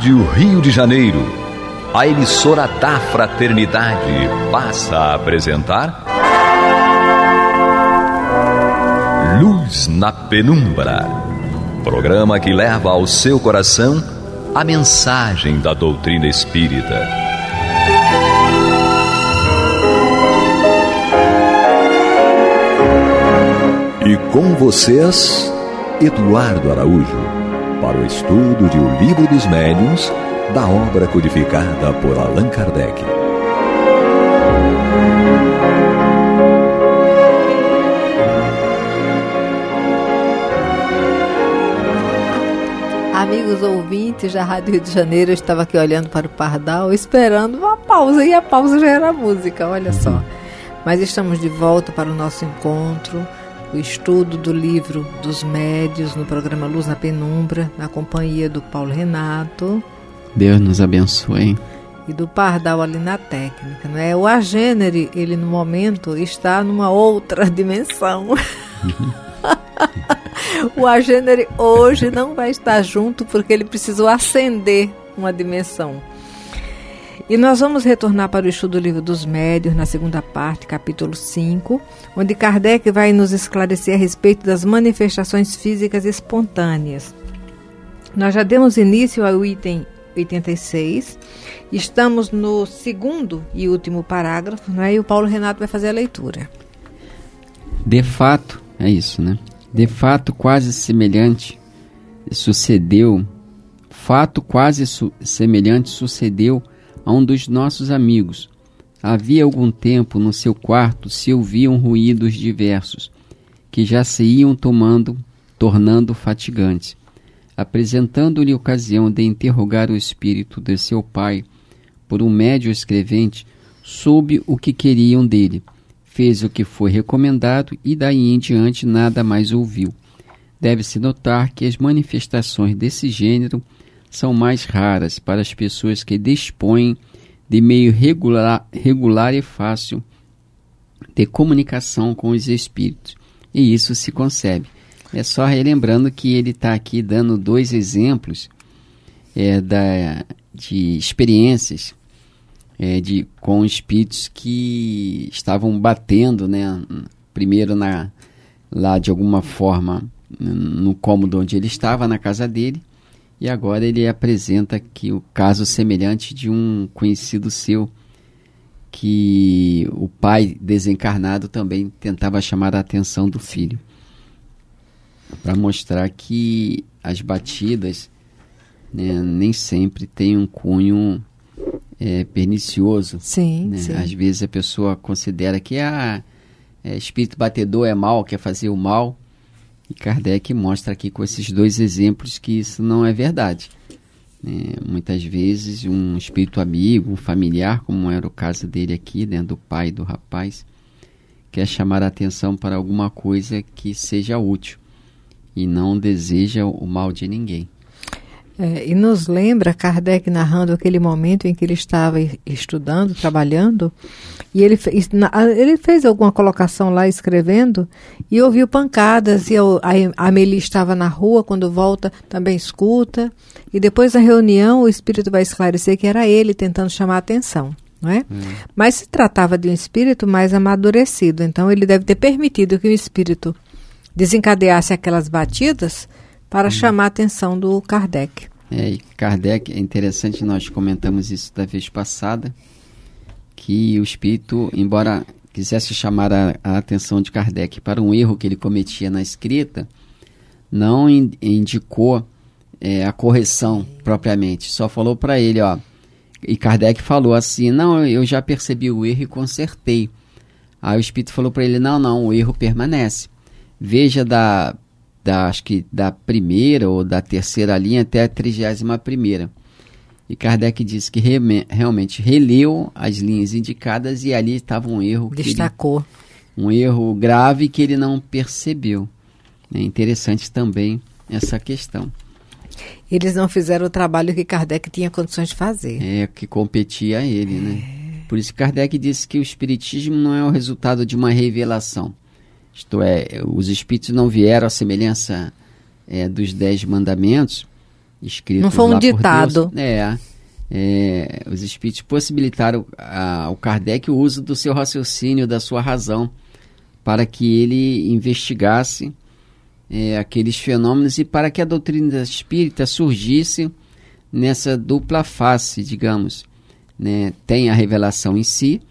Rádio Rio de Janeiro, a emissora da Fraternidade, passa a apresentar Luz na Penumbra, programa que leva ao seu coração a mensagem da doutrina espírita. E com vocês, Eduardo Araújo, para o estudo de O Livro dos Médiuns, da obra codificada por Allan Kardec. Amigos ouvintes da Rádio Rio de Janeiro, eu estava aqui olhando para o Pardal, esperando uma pausa, e a pausa já era a música, olha só. Mas estamos de volta para o nosso encontro, o estudo do Livro dos Médiuns, no programa Luz na Penumbra, na companhia do Paulo Renato. Deus nos abençoe. E do Pardal ali na técnica, não é? O Agênere, ele no momento está numa outra dimensão. O Agênere hoje não vai estar junto porque ele precisou ascender uma dimensão. E nós vamos retornar para o estudo do Livro dos Médiuns, na segunda parte, capítulo 5, onde Kardec vai nos esclarecer a respeito das manifestações físicas espontâneas. Nós já demos início ao item 86, estamos no segundo e último parágrafo, né? E o Paulo Renato vai fazer a leitura. De fato, é isso, né? De fato, quase semelhante sucedeu a um dos nossos amigos. Havia algum tempo no seu quarto se ouviam ruídos diversos, que já se iam tornando fatigantes. Apresentando-lhe ocasião de interrogar o espírito de seu pai por um médium escrevente, soube o que queriam dele, fez o que foi recomendado e daí em diante nada mais ouviu. Deve-se notar que as manifestações desse gênero são mais raras para as pessoas que dispõem de meio regular e fácil de comunicação com os espíritos. E isso se concebe. É só relembrando que ele está aqui dando dois exemplos de experiências com espíritos que estavam batendo, né, primeiro lá de alguma forma no cômodo onde ele estava, na casa dele, e agora ele apresenta que o caso semelhante de um conhecido seu, que o pai desencarnado também tentava chamar a atenção do filho, para mostrar que as batidas, né, nem sempre têm um cunho pernicioso. Sim, né? sim. Às vezes a pessoa considera que espírito batedor é mal, quer fazer o mal. E Kardec mostra aqui com esses dois exemplos que isso não é verdade. Muitas vezes um espírito amigo, um familiar, como era o caso dele aqui, né, do pai do rapaz, quer chamar a atenção para alguma coisa que seja útil e não deseja o mal de ninguém. E nos lembra Kardec narrando aquele momento em que ele estava estudando, trabalhando, e ele fez alguma colocação lá escrevendo e ouviu pancadas, e a Amélie estava na rua, quando volta também escuta, e depois da reunião o espírito vai esclarecer que era ele tentando chamar a atenção, não é? Mas se tratava de um espírito mais amadurecido, então ele deve ter permitido que o espírito desencadeasse aquelas batidas para chamar a atenção do Kardec. E Kardec, é interessante, nós comentamos isso da vez passada, que o espírito, embora quisesse chamar a atenção de Kardec para um erro que ele cometia na escrita, não indicou a correção propriamente, só falou para ele, e Kardec falou assim, não, eu já percebi o erro e consertei. Aí o espírito falou para ele, não, o erro permanece. Veja acho que da primeira ou da terceira linha até a 31ª. E Kardec disse que realmente releu as linhas indicadas e ali estava um erro. Destacou. Um erro grave que ele não percebeu. É interessante também essa questão. Eles não fizeram o trabalho que Kardec tinha condições de fazer. Que competia a ele, né? Por isso Kardec disse que o espiritismo não é o resultado de uma revelação. Isto é, os espíritos não vieram à semelhança dos 10 mandamentos escritos não foi um lá ditado. por Deus. Os espíritos possibilitaram ao Kardec o uso do seu raciocínio, da sua razão, para que ele investigasse aqueles fenômenos e para que a doutrina espírita surgisse nessa dupla face, digamos, né? Tem a revelação em si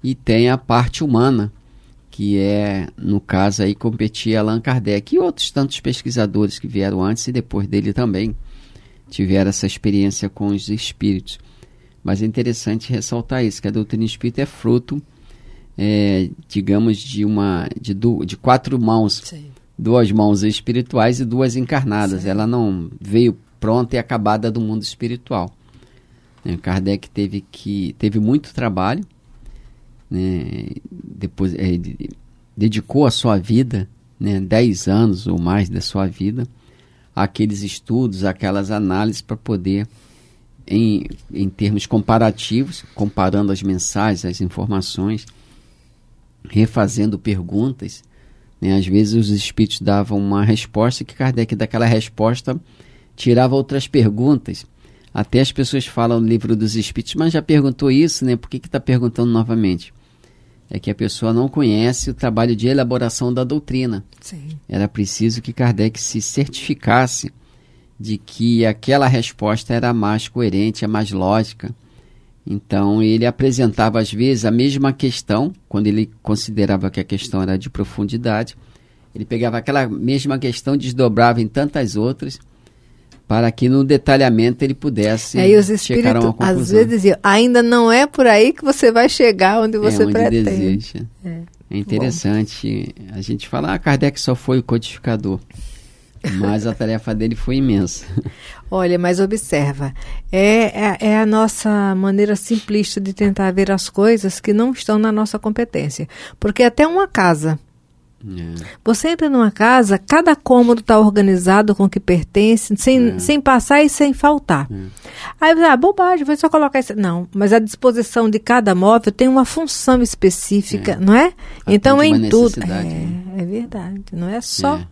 e tem a parte humana, que no caso aí, competia Allan Kardec e outros tantos pesquisadores que vieram antes e depois dele também tiveram essa experiência com os espíritos. Mas é interessante ressaltar isso, que a doutrina espírita é fruto, digamos, de 4 mãos. Sim. 2 mãos espirituais e 2 encarnadas. Sim. Ela não veio pronta e acabada do mundo espiritual. Kardec teve muito trabalho, né? Depois dedicou a sua vida, né, 10 anos ou mais da sua vida, àqueles estudos, aquelas análises para poder, em termos comparativos, comparando as mensagens, as informações, refazendo perguntas, né? Às vezes os espíritos davam uma resposta que Kardec, daquela resposta, tirava outras perguntas. Até as pessoas falam no livro dos espíritos, mas já perguntou isso, né? Por que está perguntando novamente? É que a pessoa não conhece o trabalho de elaboração da doutrina. Sim. Era preciso que Kardec se certificasse de que aquela resposta era a mais coerente, a mais lógica. Então, ele apresentava, às vezes, a mesma questão, quando ele considerava que a questão era de profundidade. Ele pegava aquela mesma questão, desdobrava em tantas outras, para que no detalhamento ele pudesse chegar a uma conclusão. Às vezes diziam, ainda não é por aí que você vai chegar onde você pretende. Deseja. É interessante. Bom. A gente fala, Kardec só foi o codificador, mas a tarefa dele foi imensa. Olha, mas observa, é a nossa maneira simplista de tentar ver as coisas que não estão na nossa competência. Porque até uma casa... Você entra numa casa, cada cômodo está organizado com o que pertence, sem passar e sem faltar. Aí você bobagem, vai só colocar isso. Não, mas a disposição de cada móvel tem uma função específica, não é? Então em tudo. É verdade, não é só.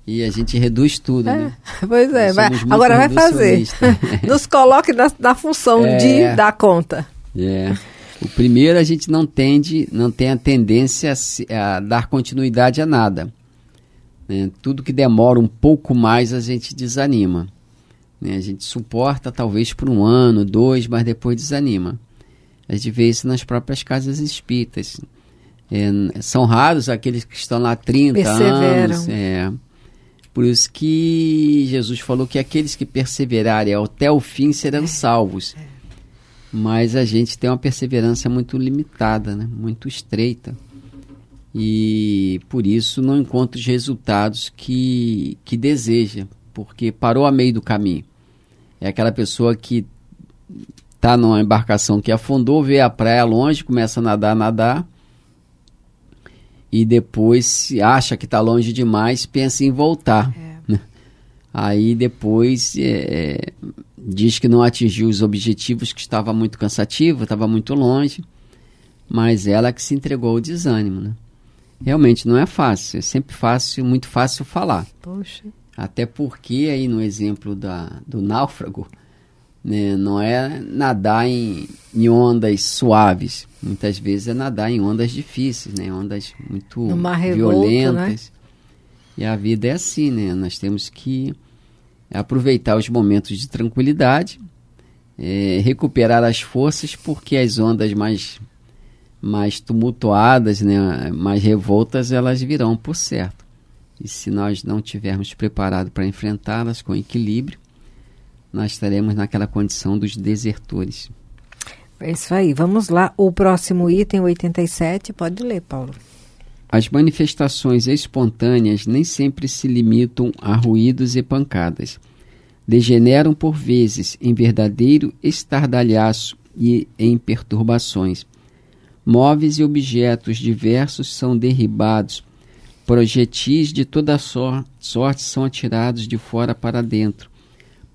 E a gente reduz tudo, né? Pois é, agora vai fazer. Nos coloque na função de dar conta. O primeiro, a gente não tem a tendência a dar continuidade a nada. Né? Tudo que demora um pouco mais, a gente desanima. Né? A gente suporta talvez por 1 ano, 2, mas depois desanima. A gente vê isso nas próprias casas espíritas. São raros aqueles que estão lá há 30 anos. Por isso que Jesus falou que aqueles que perseverarem até o fim serão salvos. Mas a gente tem uma perseverança muito limitada, né? Muito estreita. E por isso não encontra os resultados que deseja, porque parou a meio do caminho. É aquela pessoa que está numa embarcação que afundou, vê a praia longe, começa a nadar, e depois acha que está longe demais, pensa em voltar. Aí depois diz que não atingiu os objetivos, que estava muito cansativo, estava muito longe, mas ela que se entregou ao desânimo, né? Realmente não é fácil, é sempre muito fácil falar. Poxa. Até porque aí no exemplo do náufrago, né, não é nadar em ondas suaves, muitas vezes é nadar em ondas difíceis, né, ondas muito violentas. Né? E a vida é assim, né? Nós temos que aproveitar os momentos de tranquilidade, recuperar as forças, porque as ondas mais tumultuadas, né, mais revoltas, elas virão por certo. E se nós não tivermos preparado para enfrentá-las com equilíbrio, nós estaremos naquela condição dos desertores. É isso aí. Vamos lá. O próximo item, 87, pode ler, Paulo. As manifestações espontâneas nem sempre se limitam a ruídos e pancadas. Degeneram por vezes em verdadeiro estardalhaço e em perturbações. Móveis e objetos diversos são derribados. Projetis de toda sorte são atirados de fora para dentro.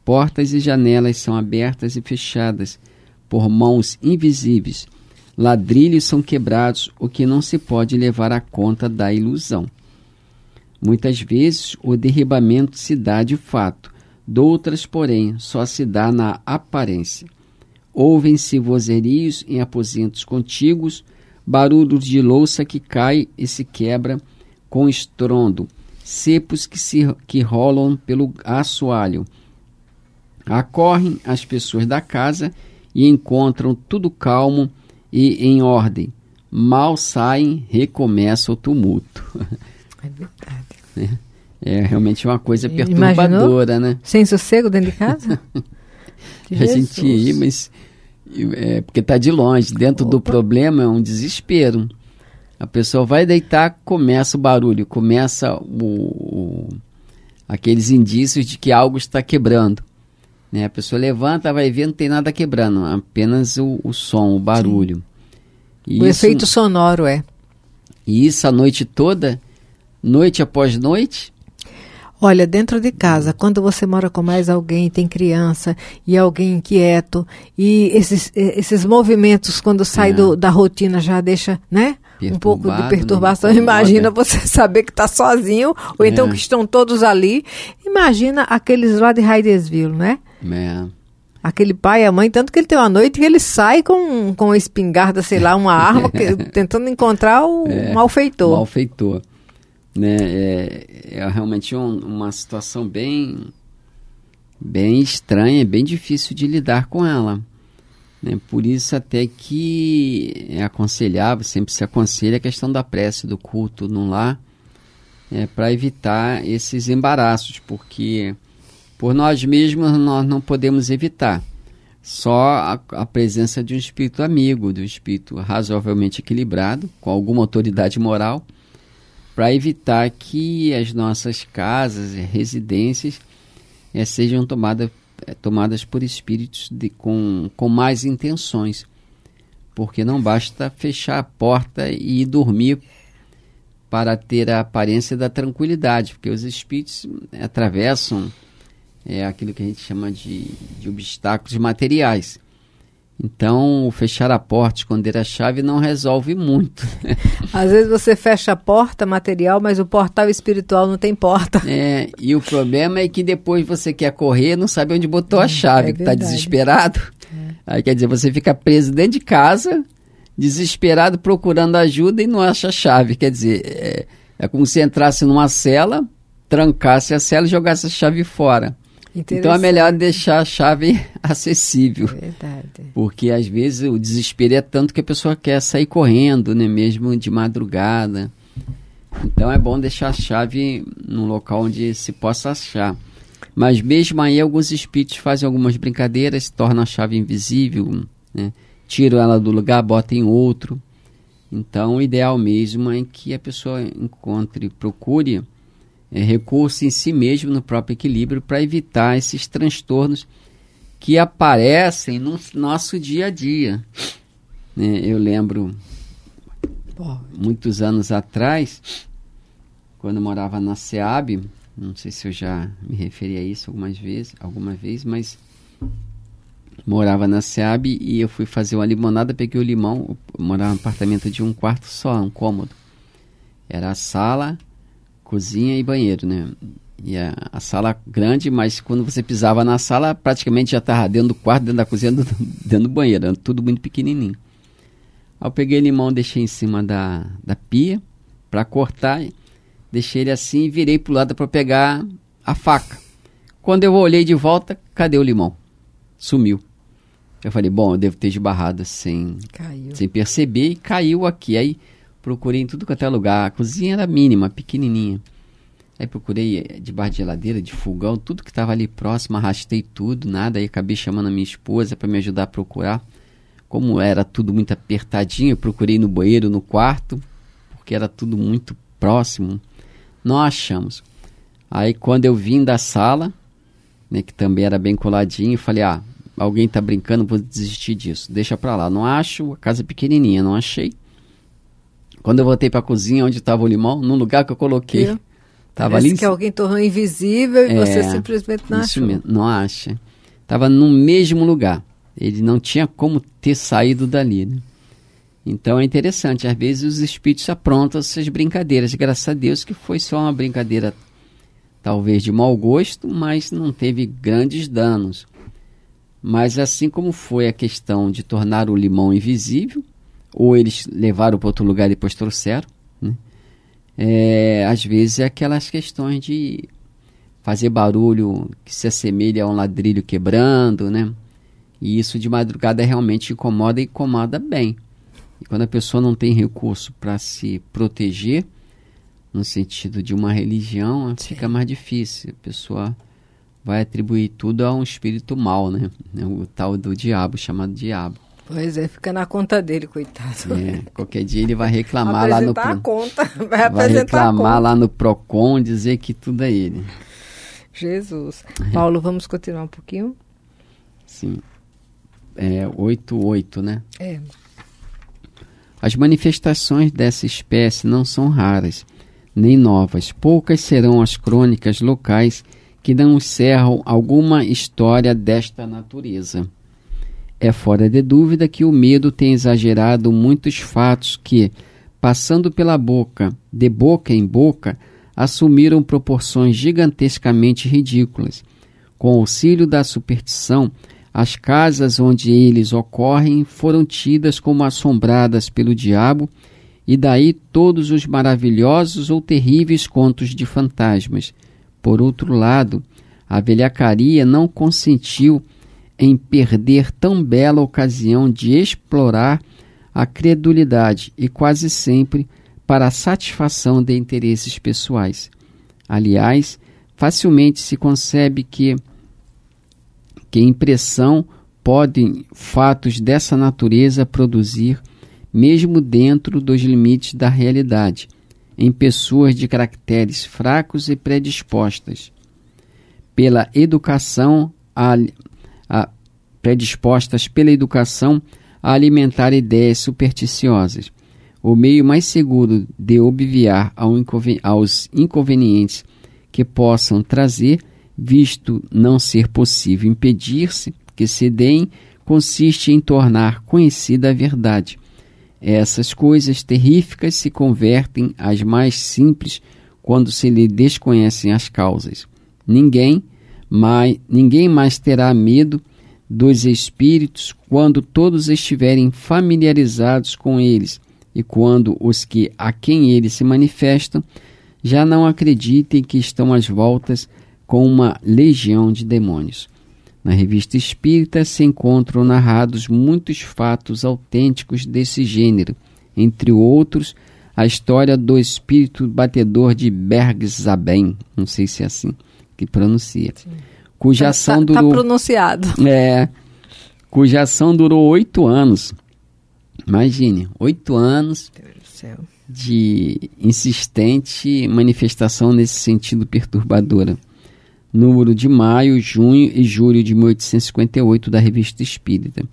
Portas e janelas são abertas e fechadas por mãos invisíveis. Ladrilhos são quebrados, o que não se pode levar à conta da ilusão. Muitas vezes o derribamento se dá de fato, Doutras, porém, só se dá na aparência. Ouvem-se vozerios em aposentos contíguos, barulho de louça que cai e se quebra com estrondo, cepos que rolam pelo assoalho. Acorrem as pessoas da casa e encontram tudo calmo e em ordem. Mal saem, recomeça o tumulto. É verdade. É realmente uma coisa perturbadora, né? Sem sossego dentro de casa? A gente ir, mas porque está de longe. Dentro do problema é um desespero. A pessoa vai deitar, começa o barulho, começa aqueles indícios de que algo está quebrando. Né? A pessoa levanta, vai ver, não tem nada quebrando, apenas o som, o barulho. O efeito sonoro E isso a noite toda, noite após noite. Olha, dentro de casa, quando você mora com mais alguém, tem criança e alguém inquieto, e esses movimentos, quando sai da rotina, já deixa, né? Um pouco de perturbação. Imagina você saber que está sozinho, ou então que estão todos ali. Imagina aqueles lá de Hydesville, né? Aquele pai e a mãe, tanto que ele tem uma noite que ele sai com uma espingarda, sei lá, uma arma, tentando encontrar o malfeitor. Malfeitor. Né? É realmente uma situação bem estranha, bem difícil de lidar com ela. Né? Por isso até que é aconselhável, sempre se aconselha a questão da prece, do culto no lar, para evitar esses embaraços, porque por nós mesmos nós não podemos evitar. Só a presença de um espírito amigo, de um espírito razoavelmente equilibrado, com alguma autoridade moral, para evitar que as nossas casas e residências sejam tomadas por espíritos com mais intenções. Porque não basta fechar a porta e ir dormir para ter a aparência da tranquilidade, porque os espíritos atravessam aquilo que a gente chama de obstáculos materiais. Então, fechar a porta, esconder a chave não resolve muito. Às vezes você fecha a porta material, mas o portal espiritual não tem porta. E o problema é que depois você quer correr, não sabe onde botou a chave, que está desesperado. Aí quer dizer, você fica preso dentro de casa, desesperado, procurando ajuda e não acha a chave. Quer dizer, é como se entrasse numa cela, trancasse a cela e jogasse a chave fora. Então é melhor deixar a chave acessível. Verdade. Porque às vezes o desespero é tanto que a pessoa quer sair correndo, né? Mesmo de madrugada. Então é bom deixar a chave num local onde se possa achar. Mas mesmo aí alguns espíritos fazem algumas brincadeiras, tornam a chave invisível, né? Tiram ela do lugar, botam em outro. Então o ideal mesmo é que a pessoa procure recurso em si mesmo, no próprio equilíbrio, para evitar esses transtornos que aparecem no nosso dia a dia. Eu lembro, muitos anos atrás, quando eu morava na SEAB, não sei se eu já me referi a isso alguma vez, mas morava na SEAB e eu fui fazer uma limonada, peguei o limão, eu morava num apartamento de um quarto só, um cômodo. Era a sala, cozinha e banheiro, né? E a sala grande, mas quando você pisava na sala, praticamente já estava dentro do quarto, dentro da cozinha, dentro do banheiro. Era tudo muito pequenininho. Aí eu peguei o limão, deixei em cima da pia para cortar, deixei ele assim e virei para o lado para pegar a faca. Quando eu olhei de volta, cadê o limão? Sumiu. Eu falei, bom, eu devo ter esbarrado sem perceber e caiu aqui. Aí procurei em tudo quanto é lugar. A cozinha era mínima, pequenininha. Aí procurei debaixo de geladeira, de fogão, tudo que estava ali próximo, arrastei tudo, nada. Aí acabei chamando a minha esposa para me ajudar a procurar. Como era tudo muito apertadinho, eu procurei no banheiro, no quarto, porque era tudo muito próximo. Não achamos. Aí quando eu vim da sala, né, que também era bem coladinho, falei, alguém está brincando, vou desistir disso. Deixa para lá. Não acho, a casa é pequenininha, não achei. Quando eu voltei para a cozinha, onde estava o limão, no lugar que eu coloquei, estava ali. Parece que alguém tornou invisível e você simplesmente não achou. Mesmo, não acha. Estava no mesmo lugar. Ele não tinha como ter saído dali, né? Então é interessante. Às vezes os espíritos aprontam essas brincadeiras. Graças a Deus que foi só uma brincadeira talvez de mau gosto, mas não teve grandes danos. Mas assim como foi a questão de tornar o limão invisível, ou eles levaram para outro lugar e depois trouxeram, né? Às vezes é aquelas questões de fazer barulho que se assemelha a um ladrilho quebrando, né? E isso de madrugada realmente incomoda e incomoda bem. E quando a pessoa não tem recurso para se proteger, no sentido de uma religião, fica mais difícil. A pessoa vai atribuir tudo a um espírito mau, né? O tal do diabo, chamado diabo. Pois é, fica na conta dele, coitado. Qualquer dia ele vai reclamar lá no a conta, vai reclamar lá no Procon, dizer que tudo é ele. Jesus. Paulo, vamos continuar um pouquinho? Sim. 8:8, né? É. As manifestações dessa espécie não são raras, nem novas. Poucas serão as crônicas locais que não encerram alguma história desta natureza. É fora de dúvida que o medo tem exagerado muitos fatos que, passando pela boca, de boca em boca, assumiram proporções gigantescamente ridículas. Com auxílio da superstição, as casas onde eles ocorrem foram tidas como assombradas pelo diabo, e daí todos os maravilhosos ou terríveis contos de fantasmas. Por outro lado, a velhacaria não consentiu em perder tão bela ocasião de explorar a credulidade e quase sempre para a satisfação de interesses pessoais. Aliás, facilmente se concebe que impressão podem fatos dessa natureza produzir, mesmo dentro dos limites da realidade, em pessoas de caracteres fracos e predispostas pela educação a alimentar ideias supersticiosas. O meio mais seguro de obviar aos inconvenientes que possam trazer, visto não ser possível impedir-se que se deem, consiste em tornar conhecida a verdade. Essas coisas terríficas se convertem às mais simples quando se lhe desconhecem as causas. Ninguém mais terá medo dos espíritos quando todos estiverem familiarizados com eles, e quando os que a quem eles se manifestam já não acreditem que estão às voltas com uma legião de demônios. Na Revista Espírita se encontram narrados muitos fatos autênticos desse gênero, entre outros a história do espírito batedor de Bergzaben, não sei se é assim que pronuncia, cuja ação durou... Está pronunciado. Cuja ação durou 8 anos. Imagine, 8 anos de insistente manifestação nesse sentido perturbadora. Número de maio, junho e julho de 1858 da Revista Espírita.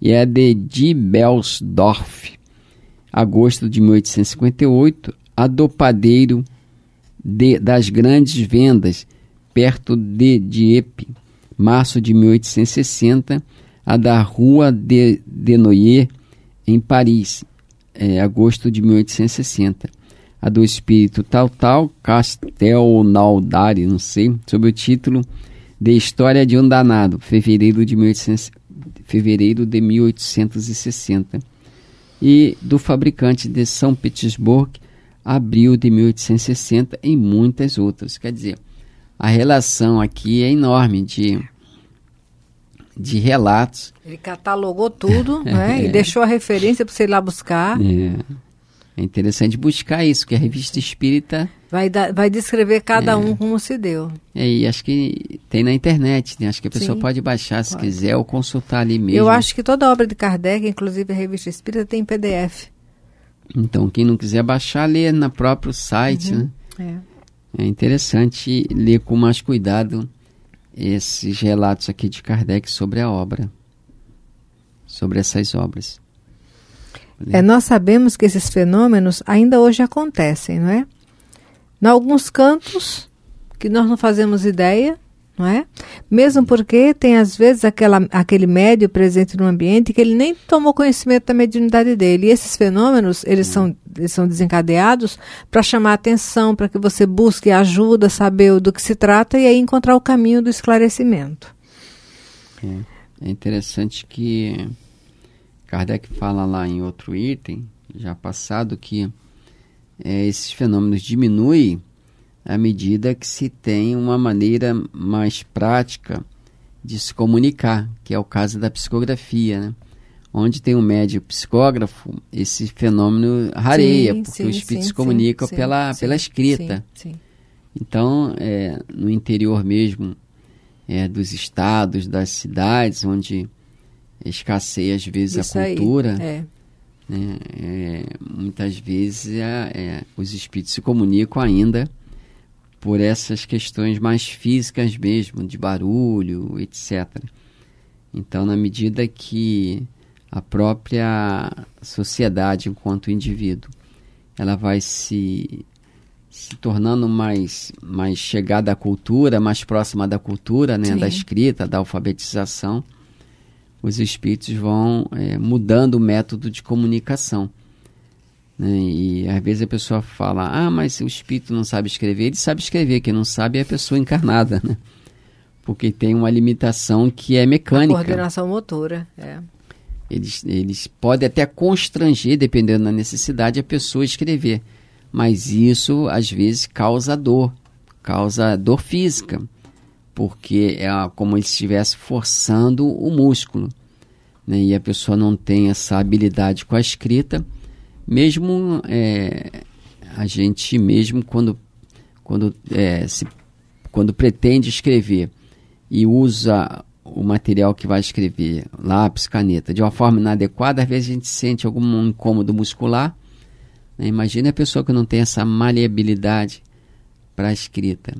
E é de Diebelsdorf, agosto de 1858, a do padeiro das grandes vendas, perto de Dieppe, março de 1860, a da Rua de Noyer, em Paris, agosto de 1860. A do espírito Castelnaudari, não sei, sob o título de História de um Danado, fevereiro de 1860. E do fabricante de São Petersburgo, abril de 1860, e muitas outras. Quer dizer, a relação aqui é enorme de relatos. Ele catalogou tudo, né? E deixou a referência para você ir lá buscar. É interessante buscar isso, que a Revista Espírita... Vai descrever cada um como se deu. E acho que tem na internet, né? Acho que a pessoa pode baixar se quiser ou consultar ali mesmo. Eu acho que toda obra de Kardec, inclusive a Revista Espírita, tem PDF. Então, quem não quiser baixar, lê no próprio site, né? É interessante ler com mais cuidado esses relatos aqui de Kardec sobre a obra, sobre essas obras. Nós sabemos que esses fenômenos ainda hoje acontecem, não é? Em alguns cantos que nós não fazemos ideia, não é? Mesmo porque tem às vezes aquele médium presente no ambiente que ele nem tomou conhecimento da mediunidade dele. E esses fenômenos, eles são desencadeados para chamar a atenção, para que você busque ajuda, saber do que se trata e aí encontrar o caminho do esclarecimento. É interessante que Kardec fala lá em outro item, já passado, que esses fenômenos diminuem à medida que se tem uma maneira mais prática de se comunicar, que é o caso da psicografia, né? Onde tem um médium psicógrafo, esse fenômeno rareia, porque o espírito se comunica pela escrita. Sim. Então, no interior mesmo dos estados, das cidades, onde escasseia às vezes isso a cultura, aí, né? Muitas vezes os espíritos se comunicam ainda por essas questões mais físicas mesmo, de barulho, etc. Então, na medida que a própria sociedade, enquanto indivíduo, ela vai se tornando mais chegada à cultura, mais próxima da cultura, né, da escrita, da alfabetização, os espíritos vão mudando o método de comunicação. E às vezes a pessoa fala, mas o espírito não sabe escrever. Ele sabe escrever, quem não sabe é a pessoa encarnada, né? Porque tem uma limitação que é mecânica. A coordenação motora, Eles podem até constranger, dependendo da necessidade, a pessoa a escrever. Mas isso, às vezes, causa dor física, porque é como se estivesse forçando o músculo, né? E a pessoa não tem essa habilidade com a escrita. Mesmo a gente mesmo quando pretende escrever e usa o material que vai escrever, lápis, caneta, de uma forma inadequada, às vezes a gente sente algum incômodo muscular, né? Imagina a pessoa que não tem essa maleabilidade para a escrita.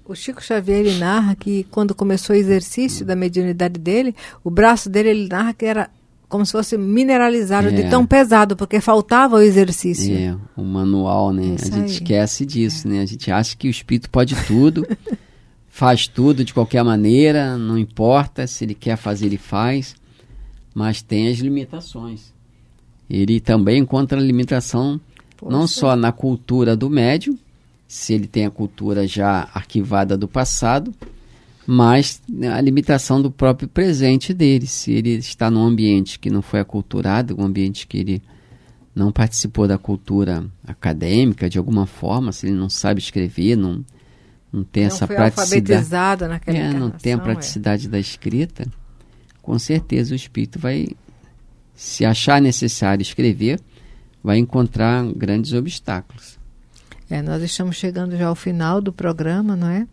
O Chico Xavier, ele narra que quando começou o exercício da mediunidade dele, o braço dele, ele narra que era como se fosse mineralizado, de tão pesado, porque faltava o exercício. O manual, né? Isso a gente aí. esquece disso, né? A gente acha que o espírito pode tudo, faz tudo de qualquer maneira, não importa, se ele quer fazer, ele faz, mas tem as limitações. Ele também encontra limitação não só na cultura do médium, se ele tem a cultura já arquivada do passado, mas a limitação do próprio presente dele. Se ele está num ambiente que não foi aculturado, um ambiente que ele não participou da cultura acadêmica de alguma forma, se ele não sabe escrever, não tem essa praticidade, alfabetizado naquela encarnação, não tem a praticidade da escrita, com certeza o espírito vai, se achar necessário escrever, vai encontrar grandes obstáculos. Nós estamos chegando já ao final do programa, não é?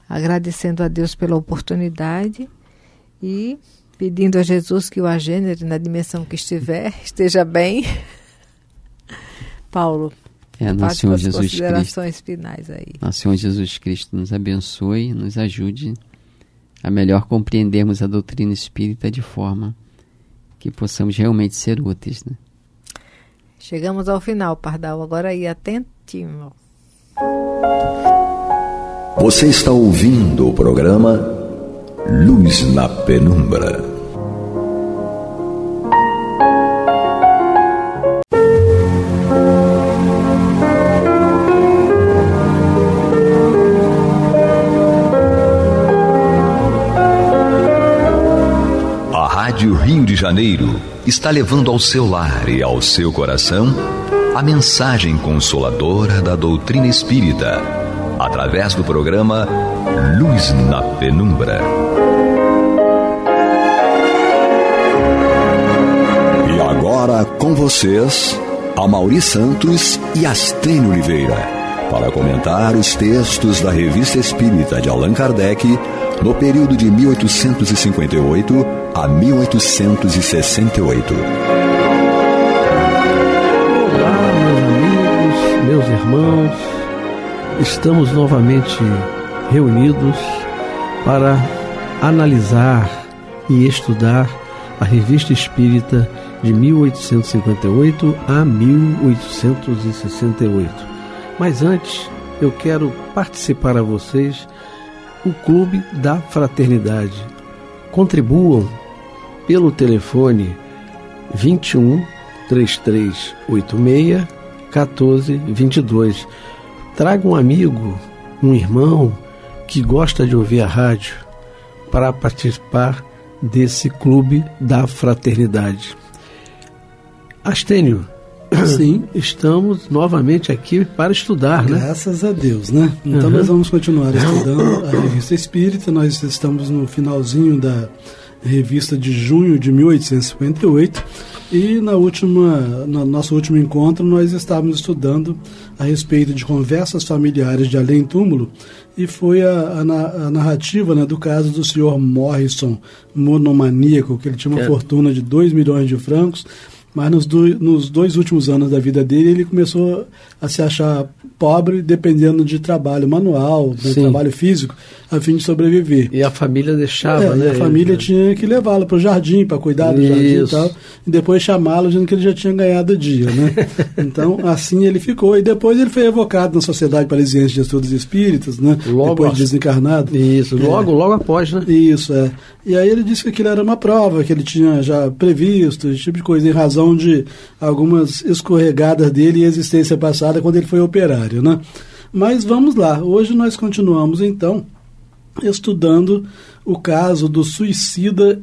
Agradecendo a Deus pela oportunidade e pedindo a Jesus que o agênere na dimensão que esteja bem. Paulo, nosso Senhor Jesus considerações finais aí. Nosso Senhor Jesus Cristo nos abençoe, nos ajude a melhor compreendermos a doutrina espírita de forma que possamos realmente ser úteis, né? Chegamos ao final, Pardal. Agora aí, atentinho. Você está ouvindo o programa Luz na Penumbra. A Rádio Rio de Janeiro está levando ao seu lar e ao seu coração a mensagem consoladora da doutrina espírita, através do programa Luz na Penumbra. E agora com vocês, Amaury Santos e Astrênio Oliveira, para comentar os textos da Revista Espírita de Allan Kardec no período de 1858 a 1868. Olá, meus amigos, meus irmãos. Estamos novamente reunidos para analisar e estudar a Revista Espírita de 1858 a 1868. Mas antes, eu quero participar a vocês o Clube da Fraternidade. Contribuam pelo telefone 21 3386 1422. Traga um amigo, um irmão que gosta de ouvir a rádio para participar desse Clube da Fraternidade. Astênio, sim, estamos novamente aqui para estudar, né? Graças a Deus, né? Então nós vamos continuar estudando a Revista Espírita. Nós estamos no finalzinho da revista de junho de 1858 e no nosso último encontro nós estávamos estudando a respeito de conversas familiares de além-túmulo, e foi a narrativa, né, do caso do senhor Morrison, monomaníaco, que ele tinha uma fortuna de 2 milhões de francos, mas nos 2 últimos anos da vida dele, ele começou a se achar pobre, dependendo de trabalho manual, de trabalho físico, a fim de sobreviver. E a família deixava, né? E a família tinha que levá-lo para o jardim, para cuidar do jardim e tal, e depois chamá-lo, dizendo que ele já tinha ganhado o dia, né? Então, assim ele ficou. E depois ele foi evocado na Sociedade Parisiense de Estudos Espíritas, né? Depois de desencarnado. Isso, logo após, né? Isso, é. E aí ele disse que aquilo era uma prova, que ele tinha já previsto, esse tipo de coisa, em razão de algumas escorregadas dele e existência passada quando ele foi operário, né? Mas vamos lá, hoje nós continuamos então estudando o caso do suicida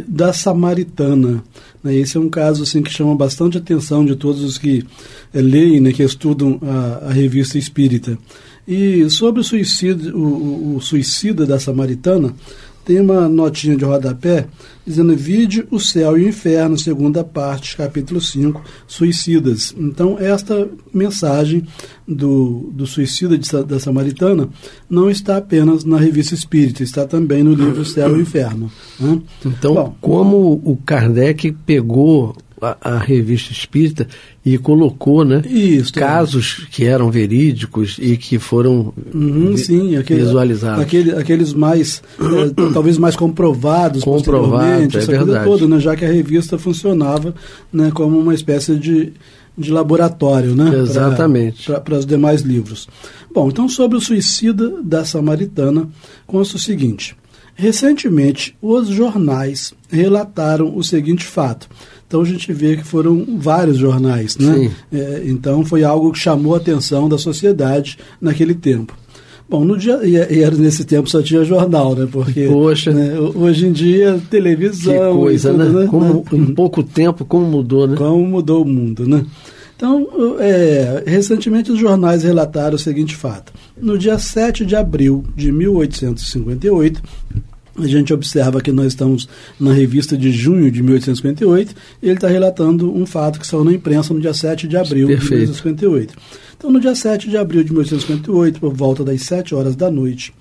da Samaritana. Esse é um caso assim, que chama bastante atenção de todos os que leem, né, que estudam a Revista Espírita. E sobre o suicida da Samaritana, tem uma notinha de rodapé dizendo: vide o céu e o inferno, segunda parte, capítulo 5, suicidas. Então, esta mensagem do suicida da Samaritana não está apenas na Revista Espírita, está também no livro Céu e Inferno, né? Então, bom, como o Kardec pegou a Revista Espírita e colocou, né, casos que eram verídicos e que foram visualizados. Aqueles mais, talvez mais comprovados posteriormente, essa coisa toda, né, já que a revista funcionava, né, como uma espécie de laboratório, né, para os demais livros. Bom, então sobre o suicida da Samaritana, consta o seguinte: recentemente os jornais relataram o seguinte fato. Então a gente vê que foram vários jornais, né? Então foi algo que chamou a atenção da sociedade naquele tempo. Bom, nesse tempo só tinha jornal, né? Porque né, hoje em dia, televisão... Que coisa, tudo, né? Em pouco tempo, como mudou, né? Como mudou o mundo, né? Então, recentemente os jornais relataram o seguinte fato. No dia 7 de abril de 1858... a gente observa que nós estamos na revista de junho de 1858, e ele está relatando um fato que saiu na imprensa no dia 7 de abril de 1858. Então, no dia 7 de abril de 1858, por volta das 7 horas da noite,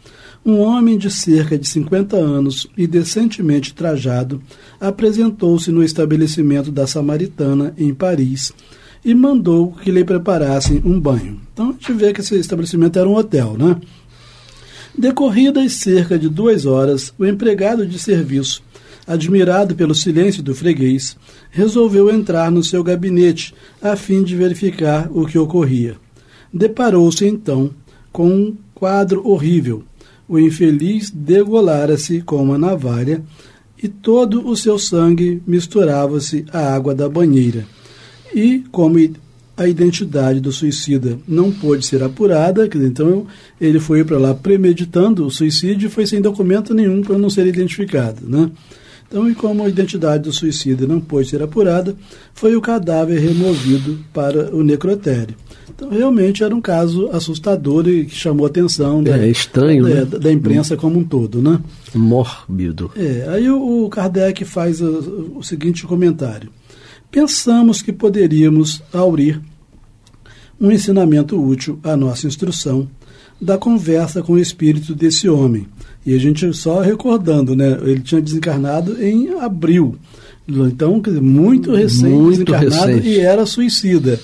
um homem de cerca de 50 anos e decentemente trajado apresentou-se no estabelecimento da Samaritana, em Paris, e mandou que lhe preparassem um banho. Então, a gente vê que esse estabelecimento era um hotel, né? Decorridas cerca de 2 horas, o empregado de serviço, admirado pelo silêncio do freguês, resolveu entrar no seu gabinete a fim de verificar o que ocorria. Deparou-se, então, com um quadro horrível. O infeliz degolara-se com uma navalha e todo o seu sangue misturava-se à água da banheira. E, como a identidade do suicida não pôde ser apurada, então ele foi para lá premeditando o suicídio e foi sem documento nenhum para não ser identificado, né? Então, e como a identidade do suicida não pôde ser apurada, foi o cadáver removido para o necrotério. Então, realmente era um caso assustador e que chamou a atenção da imprensa como um todo, né? Mórbido. Aí o Kardec faz o seguinte comentário: pensamos que poderíamos aurir um ensinamento útil à nossa instrução da conversa com o espírito desse homem. E a gente só recordando, né? Ele tinha desencarnado em abril Então, muito recente, desencarnado, e era suicida.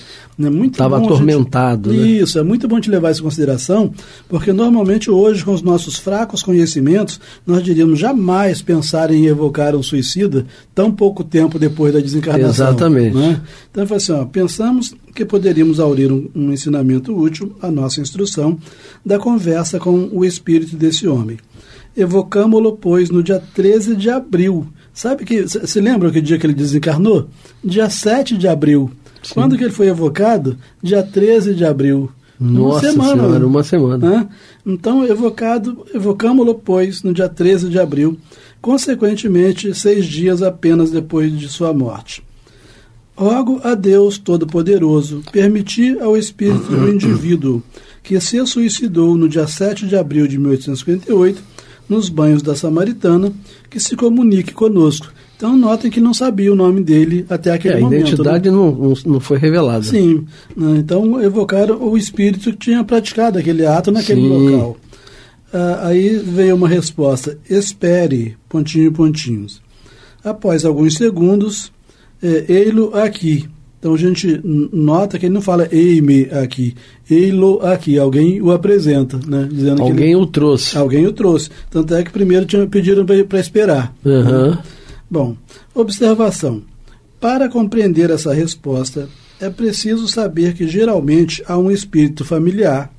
Estava atormentado. Isso, é muito bom te levar isso em consideração, porque normalmente hoje, com os nossos fracos conhecimentos, nós diríamos jamais pensar em evocar um suicida tão pouco tempo depois da desencarnação. Exatamente. Né? Então, eu falei assim, pensamos que poderíamos aurir um ensinamento útil à nossa instrução da conversa com o espírito desse homem. Evocamo-lo, pois, no dia 13 de abril. Sabe que, você lembra que dia que ele desencarnou? Dia 7 de abril. Sim. Quando que ele foi evocado? Dia 13 de abril. Nossa Senhora, uma semana. Né? Então, evocamo-lo, pois, no dia 13 de abril, consequentemente, 6 dias apenas depois de sua morte. Rogo a Deus Todo-Poderoso permitir ao espírito do indivíduo que se suicidou no dia 7 de abril de 1858, nos banhos da Samaritana, que se comunique conosco. Então, notem que não sabia o nome dele até aquele momento. A identidade, né? não foi revelada. Sim. Então, evocaram o espírito que tinha praticado aquele ato naquele local. Aí veio uma resposta: espere, ... Após alguns segundos, ei-lo aqui. Então, a gente nota que ele não fala ei-me aqui, ei-lo aqui. Alguém o apresenta, né? Dizendo alguém que o trouxe. Alguém o trouxe. Tanto é que primeiro pediram para esperar. Uhum. Bom, observação. Para compreender essa resposta, é preciso saber que geralmente há um espírito familiar,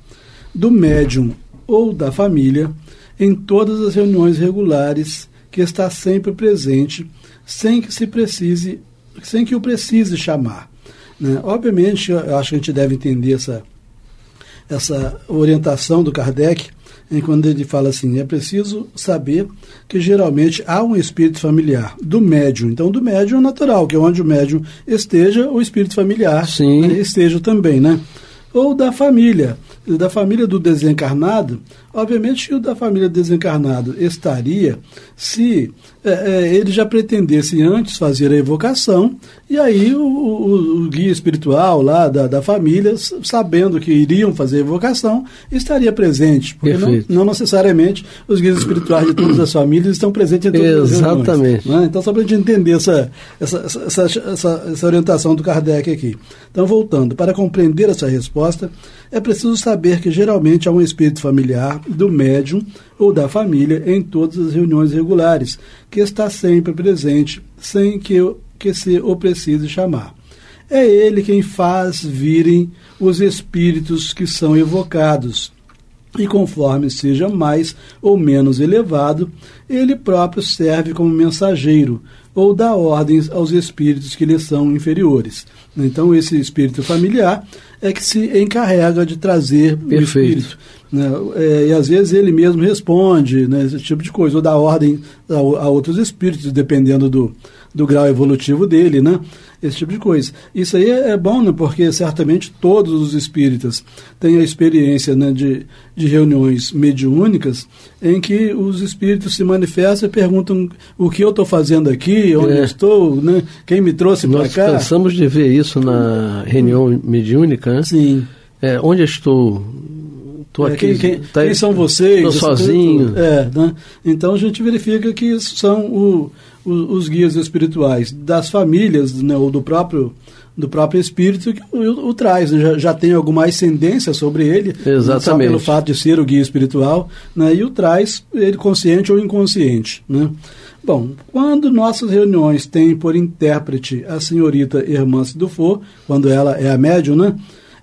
do médium ou da família, em todas as reuniões regulares, que está sempre presente, sem que o precise chamar. Né? Obviamente, eu acho que a gente deve entender essa orientação do Kardec, quando ele fala assim, é preciso saber que geralmente há um espírito familiar do médium. Então, do médium é natural, que é onde o médium esteja, o espírito familiar esteja também, né? Ou da família do desencarnado. Obviamente que o da família do desencarnado estaria se ele já pretendesse antes fazer a evocação, e aí o guia espiritual lá da família, sabendo que iriam fazer a evocação, estaria presente. Porque não necessariamente os guias espirituais de todas as famílias estão presentes em todas as reuniões. Exatamente. Né? Então, só para a gente entender essa orientação do Kardec aqui. Então, voltando, para compreender essa resposta, é preciso saber que geralmente há um espírito familiar do médium ou da família em todas as reuniões regulares, que está sempre presente, sem que se o precise chamar. É ele quem faz virem os espíritos que são evocados, e conforme seja mais ou menos elevado, ele próprio serve como mensageiro, ou dá ordens aos espíritos que lhe são inferiores. Então, esse espírito familiar é que se encarrega de trazer o espírito. Né? E às vezes ele mesmo responde, né, esse tipo de coisa, ou dá ordem a outros espíritos, dependendo do grau evolutivo dele, né? Esse tipo de coisa. Isso aí é bom, né? Porque certamente todos os espíritas têm a experiência, né, de reuniões mediúnicas em que os espíritos se manifestam e perguntam o que eu estou fazendo aqui, onde eu estou, né? Quem me trouxe para cá. Nós cansamos de ver isso na reunião mediúnica, né? Sim. Onde eu estou? Estou aqui. Quem são vocês? Estou sozinho. Né? Então a gente verifica que são os guias espirituais das famílias, né, ou do próprio espírito que o traz, né, já tem alguma ascendência sobre ele. Exatamente. Só pelo fato de ser o guia espiritual, né, e o traz, ele consciente ou inconsciente. Né? Bom, quando nossas reuniões têm por intérprete a senhorita Hermance Dufour, quando ela é a médium, né,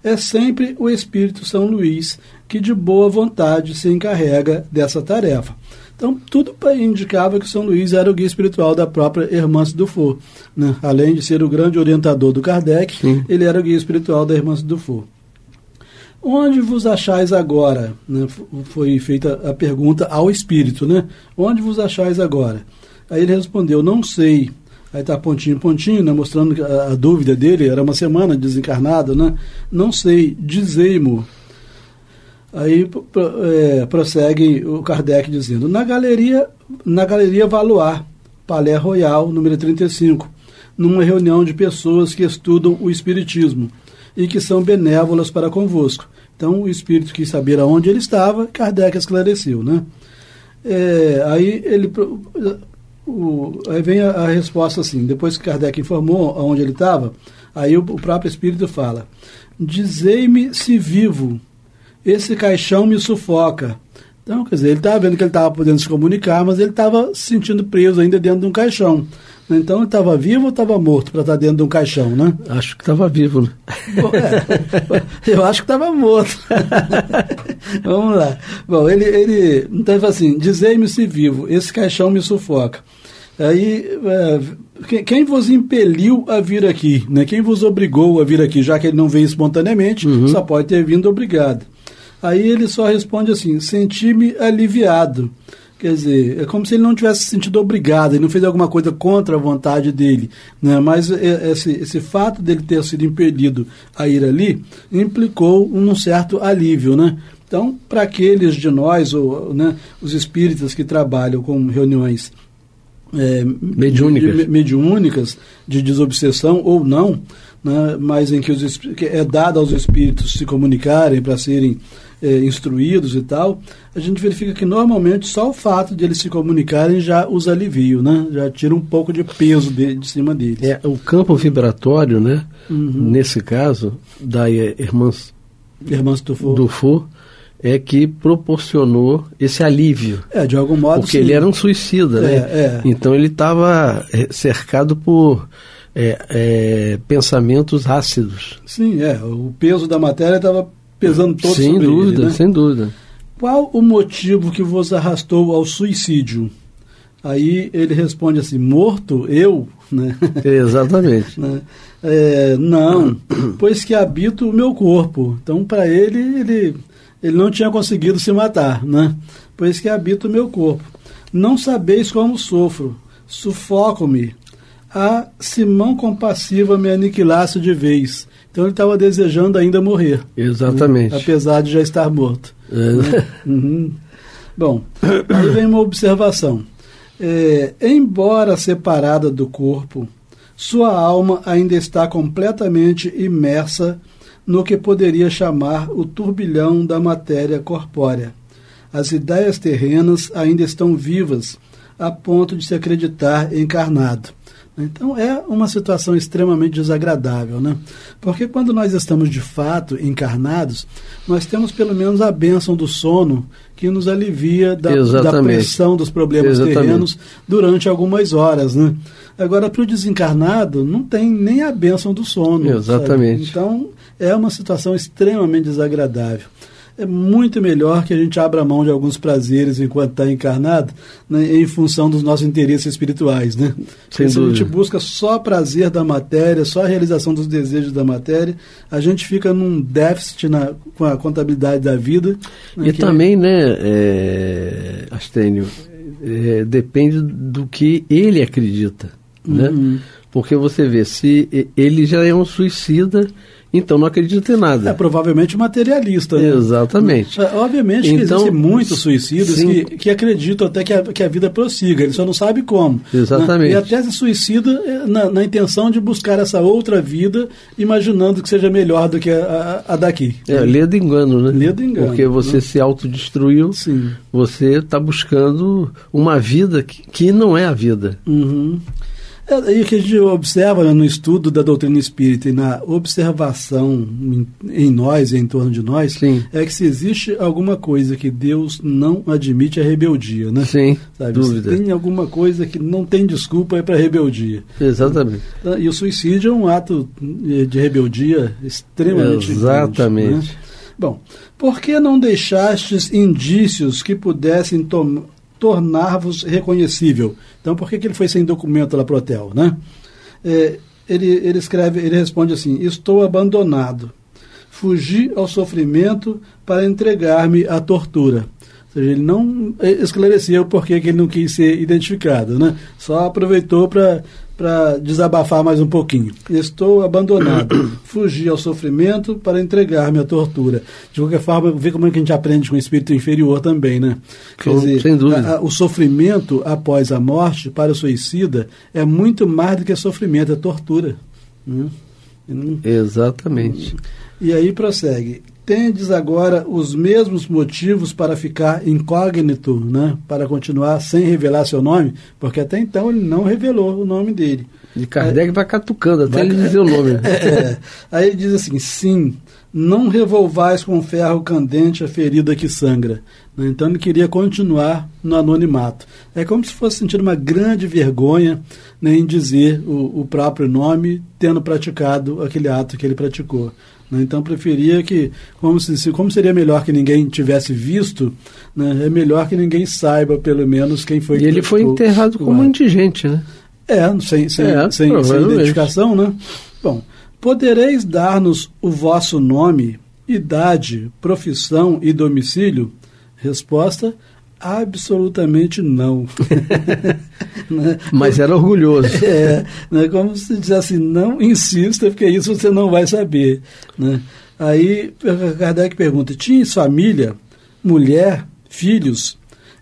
é sempre o espírito São Luís que de boa vontade se encarrega dessa tarefa. Então, tudo indicava que São Luís era o guia espiritual da própria Hermance Dufour. Né? Além de ser o grande orientador do Kardec, ele era o guia espiritual da Hermance Dufour. Onde vos achais agora? Né? Foi feita a pergunta ao espírito, né? Onde vos achais agora? Aí ele respondeu, não sei. Aí está pontinho, né? Mostrando que a dúvida dele, era uma semana desencarnado, né? Não sei, dizei-mo. Aí prossegue o Kardec dizendo, na galeria Valois, Palais Royal, número 35, numa reunião de pessoas que estudam o Espiritismo e que são benévolas para convosco. Então, o espírito quis saber aonde ele estava, Kardec esclareceu, né? Aí ele Aí vem a resposta assim, depois que Kardec informou onde ele estava, aí o próprio espírito fala: dizei-me se vivo, esse caixão me sufoca. Então, quer dizer, ele estava vendo que ele estava podendo se comunicar, mas ele estava se sentindo preso ainda dentro de um caixão. Então, ele estava vivo ou estava morto para estar dentro de um caixão, né? Acho que estava vivo, né? Bom, eu acho que estava morto. Vamos lá. Bom, ele então, assim, dizei-me se vivo, esse caixão me sufoca. Aí, quem vos impeliu a vir aqui, né? Quem vos obrigou a vir aqui, já que ele não veio espontaneamente, só pode ter vindo obrigado. Aí ele só responde assim: senti-me aliviado. Quer dizer, é como se ele não tivesse se sentido obrigado, ele não fez alguma coisa contra a vontade dele, né? Mas esse fato dele ter sido impedido a ir ali implicou um certo alívio, né? Então, para aqueles de nós, né, os espíritas que trabalham com reuniões mediúnicas, de desobsessão ou não, né, mas em que é dado aos espíritos se comunicarem para serem instruídos e tal, a gente verifica que normalmente só o fato de eles se comunicarem já os alivia, né? Já tira um pouco de peso de cima deles. O campo vibratório, né? Nesse caso, da Irmãs Dufour, é que proporcionou esse alívio. De algum modo, porque ele era um suicida, né? Então ele estava cercado por pensamentos ácidos. Sim, o peso da matéria estava pesando todo sobre ele, né? Sem dúvida. Qual o motivo que vos arrastou ao suicídio? Aí ele responde assim: morto? Eu? Né? Exatamente. Né? Não, pois que habito o meu corpo. Então, para ele não tinha conseguido se matar, né? Pois que habito o meu corpo. Não sabeis como sofro, sufoco-me. A Simão compassiva me aniquilasse de vez. Então ele estava desejando ainda morrer. Exatamente. Né? Apesar de já estar morto. Né? Bom, aí vem uma observação. Embora separada do corpo, sua alma ainda está completamente imersa no que poderia chamar o turbilhão da matéria corpórea. As ideias terrenas ainda estão vivas, a ponto de se acreditar encarnado. Então é uma situação extremamente desagradável, né? Porque quando nós estamos de fato encarnados, nós temos pelo menos a bênção do sono que nos alivia da pressão dos problemas terrenos durante algumas horas, né? Agora, para o desencarnado, não tem nem a bênção do sono. Exatamente. Sabe? Então é uma situação extremamente desagradável. É muito melhor que a gente abra mão de alguns prazeres enquanto está encarnado, né, em função dos nossos interesses espirituais, né? Se a gente busca só prazer da matéria, só a realização dos desejos da matéria, a gente fica num déficit com a contabilidade da vida. Né, e também, Astênio, depende do que ele acredita, né? Porque você vê, se ele já é um suicida, então não acredita em nada. Provavelmente materialista. Né? Exatamente. Obviamente que existem muitos suicidas que acreditam até que a vida prossiga, ele só não sabe como. Exatamente. Né? E até se suicida na intenção de buscar essa outra vida, imaginando que seja melhor do que a daqui. Lê do engano, né? Lê do engano. Porque você se autodestruiu, você está buscando uma vida que não é a vida. E o que a gente observa no estudo da doutrina espírita e na observação em nós e em torno de nós, é que se existe alguma coisa que Deus não admite, é rebeldia, né? Sim, sabe? dúvida. Se tem alguma coisa que não tem desculpa, é para rebeldia. Exatamente. E o suicídio é um ato de rebeldia extremamente Exatamente. Grande, né? Bom, por que não deixastes indícios que pudessem tornar-vos reconhecível? Então, por que ele foi sem documento lá para o hotel, né? Ele responde assim: estou abandonado, fugi ao sofrimento para entregar-me à tortura. Ou seja, ele não esclareceu por que ele não quis ser identificado, né? Só aproveitou para desabafar mais um pouquinho. Estou abandonado, fugi ao sofrimento para entregar-me à tortura. De qualquer forma, ver como é que a gente aprende com o espírito inferior também, né? Quer dizer, sem dúvida. O sofrimento após a morte para o suicida é muito mais do que sofrimento, é tortura. Né? Exatamente. E aí prossegue: tendes agora os mesmos motivos para ficar incógnito, né? Para continuar sem revelar seu nome, porque até então ele não revelou o nome dele. E Kardec vai catucando até ele dizer o nome. Aí ele diz assim, sim, não revolvais com ferro candente a ferida que sangra. Então ele queria continuar no anonimato. É como se fosse sentir uma grande vergonha, né, em dizer o próprio nome, tendo praticado aquele ato que ele praticou. Então preferia que, como seria melhor que ninguém tivesse visto, né, é melhor que ninguém saiba pelo menos quem foi. E ele foi enterrado como indigente, né? Sem identificação, né? Bom, podereis dar-nos o vosso nome, idade, profissão e domicílio? Resposta, absolutamente não. Né? Mas era orgulhoso. Né? Como se diz assim, não insista, porque isso você não vai saber. Né? Aí Kardec pergunta, tinhas família, mulher, filhos?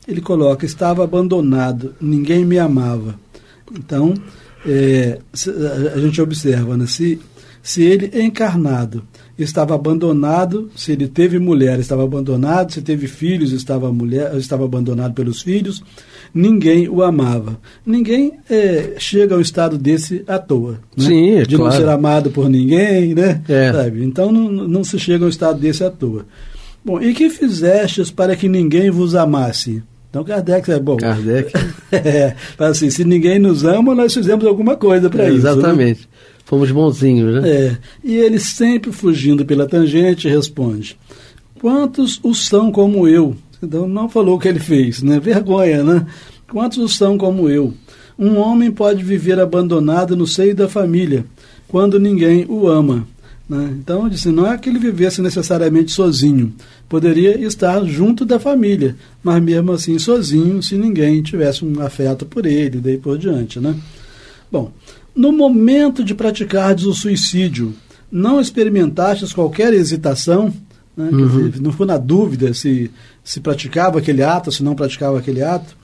Ele coloca, estava abandonado, ninguém me amava. Então, a gente observa, né? Se ele encarnado estava abandonado, se ele teve mulher, estava abandonado, se teve filhos, estava abandonado pelos filhos, ninguém o amava. Ninguém chega a um estado desse à toa. Né? Sim, de claro. Não ser amado por ninguém, né? Sabe? Então não se chega a um estado desse à toa. Bom, e que fizestes para que ninguém vos amasse? Então Kardec é bom. Kardec. Assim, se ninguém nos ama, nós fizemos alguma coisa para isso. Exatamente. Né? Fomos bonzinhos, né? E ele sempre fugindo pela tangente responde, quantos os são como eu? Então não falou o que ele fez, né? Vergonha, né? Quantos os são como eu? Um homem pode viver abandonado no seio da família, quando ninguém o ama. Né? Então, disse, não é que ele vivesse necessariamente sozinho, poderia estar junto da família, mas mesmo assim sozinho, se ninguém tivesse um afeto por ele, daí por diante. Né? Bom, no momento de praticardes o suicídio, não experimentastes qualquer hesitação? Né? Quer dizer, não ficou na dúvida se praticava aquele ato, se não praticava aquele ato?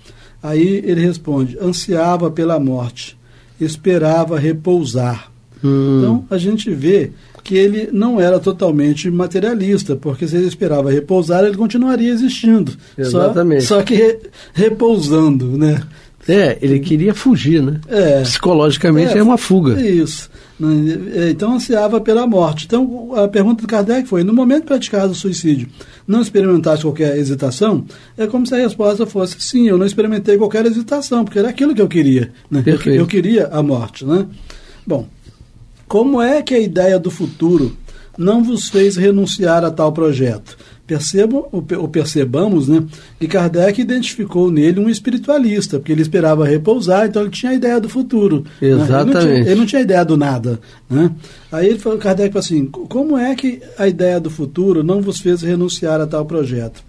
Aí ele responde, ansiava pela morte, esperava repousar. Então, a gente vê que ele não era totalmente materialista, porque se ele esperava repousar, ele continuaria existindo. Exatamente. Só que repousando, né? Ele queria fugir, né? Psicologicamente é uma fuga. Isso. Então ansiava pela morte. Então a pergunta do Kardec foi, no momento de praticar o suicídio, não experimentasse qualquer hesitação? É como se a resposta fosse, sim, eu não experimentei qualquer hesitação, porque era aquilo que eu queria. Né? Eu queria a morte. Né? Bom, como é que a ideia do futuro não vos fez renunciar a tal projeto? Percebamos, né, que Kardec identificou nele um espiritualista, porque ele esperava repousar, então ele tinha a ideia do futuro. Exatamente. Né? Ele não tinha ideia do nada. Né? Aí Kardec falou assim, como é que a ideia do futuro não vos fez renunciar a tal projeto?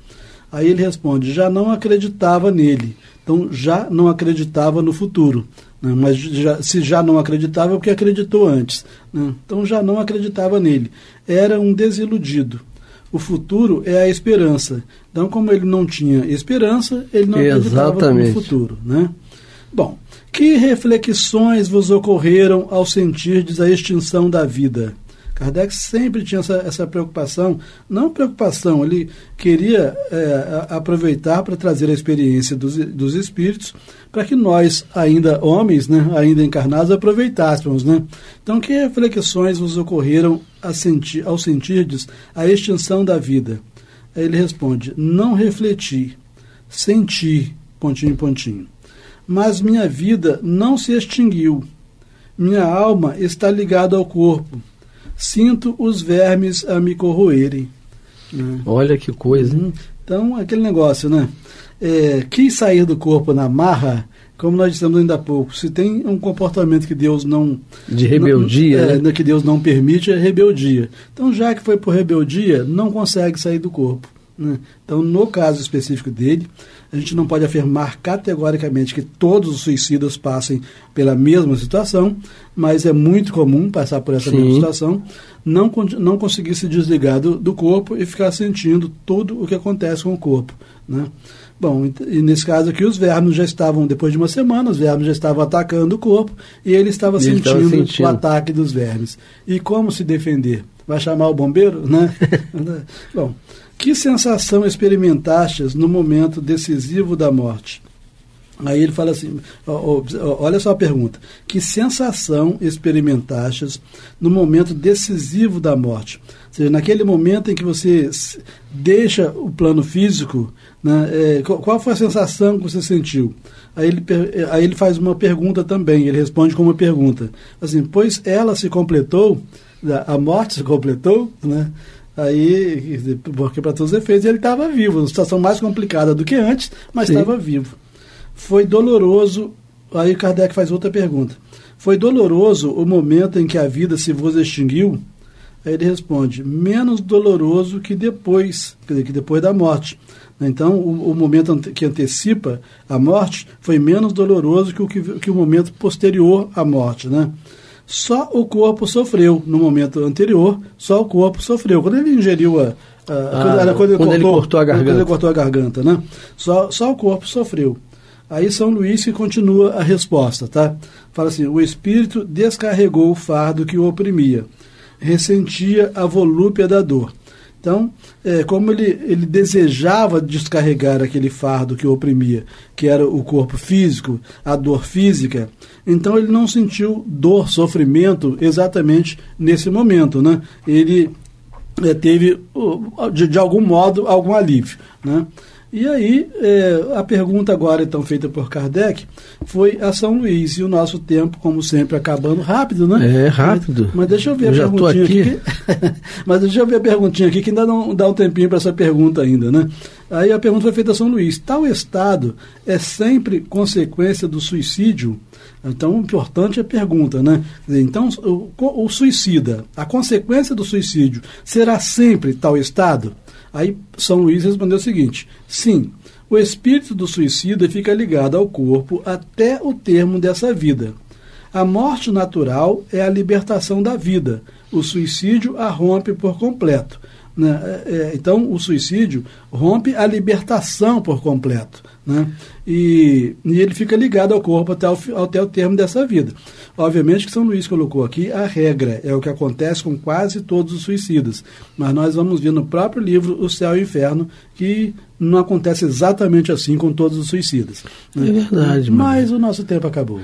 Aí ele responde, já não acreditava nele, então já não acreditava no futuro. Né? Mas se já não acreditava, é porque acreditou antes. Né? Então já não acreditava nele. Era um desiludido. O futuro é a esperança. Então, como ele não tinha esperança, ele não acreditava no futuro. Né? Bom, que reflexões vos ocorreram ao sentirdes a extinção da vida? Kardec sempre tinha essa preocupação, não preocupação, ele queria aproveitar para trazer a experiência dos espíritos, para que nós, ainda homens, né, ainda encarnados, aproveitássemos. Né? Então, que reflexões vos ocorreram ao sentirdes a extinção da vida? Aí ele responde, não refleti, senti, ... Mas minha vida não se extinguiu, minha alma está ligada ao corpo, sinto os vermes a me corroerem. Né? Olha que coisa. Então, aquele negócio, né? Quis sair do corpo na marra, como nós dissemos ainda há pouco, se tem um comportamento que Deus não... De rebeldia, né? Que Deus não permite, é rebeldia. Então, já que foi por rebeldia, não consegue sair do corpo. Né? Então, no caso específico dele, a gente não pode afirmar categoricamente que todos os suicidas passem pela mesma situação, mas é muito comum passar por essa mesma situação, não conseguir se desligar do corpo e ficar sentindo tudo o que acontece com o corpo. Né? Bom, e nesse caso aqui, os vermes já estavam, depois de uma semana, os vermes já estavam atacando o corpo e ele estava sentindo o ataque dos vermes. E como se defender? vai chamar o bombeiro, né? Bom, que sensação experimentastes no momento decisivo da morte? Aí ele fala assim, olha só a pergunta, que sensação experimentaste no momento decisivo da morte? Ou seja, naquele momento em que você deixa o plano físico, né, qual foi a sensação que você sentiu? Aí ele faz uma pergunta também, ele responde com uma pergunta, assim, pois ela se completou, a morte se completou, né? Aí, porque para todos os efeitos ele estava vivo, uma situação mais complicada do que antes, mas estava vivo. Foi doloroso, aí Kardec faz outra pergunta, foi doloroso o momento em que a vida se vos extinguiu? Aí ele responde, menos doloroso que depois, quer dizer, que depois da morte. Então, o momento que antecipa a morte foi menos doloroso que o momento posterior à morte, né? Só o corpo sofreu, no momento anterior, só o corpo sofreu. Quando ele ingeriu quando ele cortou a garganta, né? Só o corpo sofreu. Aí São Luís que continua a resposta, tá? Fala assim, o espírito descarregou o fardo que o oprimia, ressentia a volúpia da dor. Então, como ele desejava descarregar aquele fardo que o oprimia, que era o corpo físico, a dor física, então ele não sentiu dor, sofrimento exatamente nesse momento, né? Ele teve, de algum modo, algum alívio, né? E aí, a pergunta agora, então, feita por Kardec, foi a São Luís, e o nosso tempo, como sempre, acabando rápido, né? Rápido. Mas deixa eu ver a perguntinha aqui. Mas deixa eu ver a perguntinha aqui, que ainda não dá um tempinho para essa pergunta ainda, né? Aí a pergunta foi feita a São Luís. Tal estado é sempre consequência do suicídio? Então, o importante é a pergunta, né? Então, o suicida, a consequência do suicídio será sempre tal estado? Aí São Luís respondeu o seguinte, sim, o espírito do suicida fica ligado ao corpo até o termo dessa vida. A morte natural é a libertação da vida, o suicídio a rompe por completo. Né? Então, o suicídio rompe a libertação por completo. Né? E ele fica ligado ao corpo até o termo dessa vida. Obviamente que São Luís colocou aqui a regra, é o que acontece com quase todos os suicidas. Mas nós vamos ver no próprio livro O Céu e o Inferno que não acontece exatamente assim com todos os suicidas. Né? É verdade. Mas o nosso tempo acabou.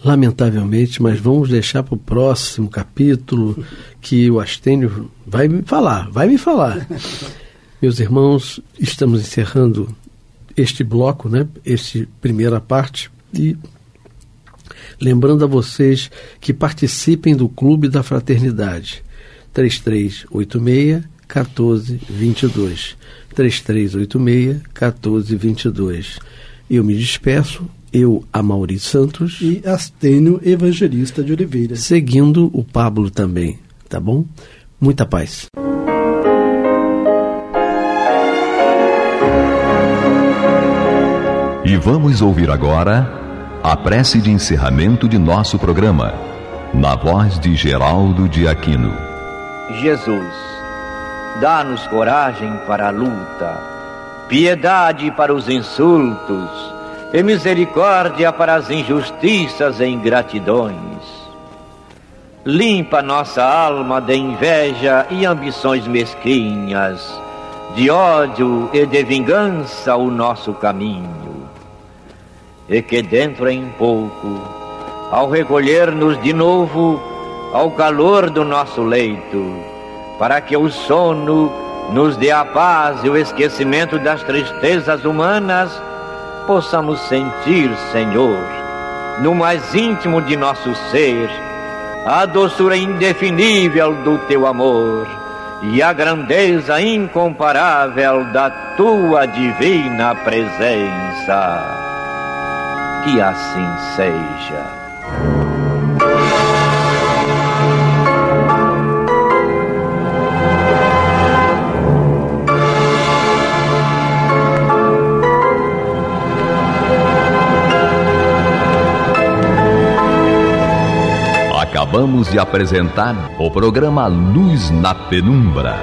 Lamentavelmente, mas vamos deixar para o próximo capítulo que o Astênio vai me falar. Meus irmãos, estamos encerrando este bloco, né? Esta primeira parte, e lembrando a vocês que participem do Clube da Fraternidade, 3386-1422, 3386-1422. Eu me despeço, eu, Amaury Santos e Astênio Evangelista de Oliveira, seguindo o Pablo também, tá bom? Muita paz. E vamos ouvir agora a prece de encerramento de nosso programa, na voz de Geraldo de Aquino. Jesus, dá-nos coragem para a luta, piedade para os insultos e misericórdia para as injustiças e ingratidões. Limpa nossa alma de inveja e ambições mesquinhas, de ódio e de vingança o nosso caminho. E que dentro em pouco, ao recolher-nos de novo ao calor do nosso leito, para que o sono nos dê a paz e o esquecimento das tristezas humanas, possamos sentir, Senhor, no mais íntimo de nosso ser, a doçura indefinível do Teu amor e a grandeza incomparável da Tua divina presença. Que assim seja. Acabamos de apresentar o programa Luz na Penumbra,